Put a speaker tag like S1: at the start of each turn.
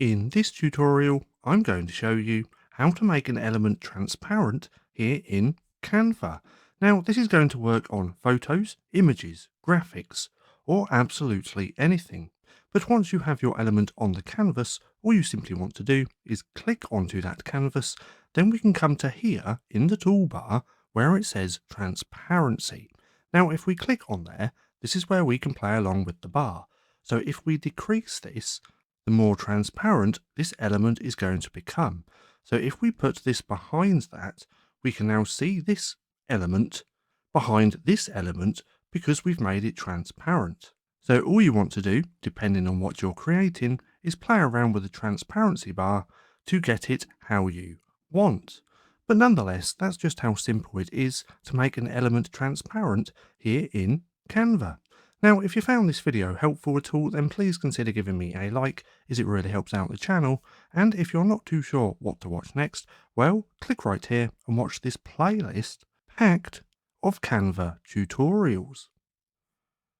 S1: In this tutorial, I'm going to show you how to make an element transparent here in Canva. Now, this is going to work on photos, images, graphics, or absolutely anything. But once you have your element on the canvas, all you simply want to do is click onto that canvas. Then we can come to here in the toolbar where it says transparency. Now, if we click on there, this is where we can play along with the bar. So if we decrease this, the more transparent this element is going to become. So if we put this behind that, we can now see this element behind this element because we've made it transparent. So all you want to do, depending on what you're creating, is play around with the transparency bar to get it how you want. But nonetheless, that's just how simple it is to make an element transparent here in Canva. Now, if you found this video helpful at all, then please consider giving me a like, as it really helps out the channel. And if you're not too sure what to watch next, well, click right here and watch this playlist packed of Canva tutorials.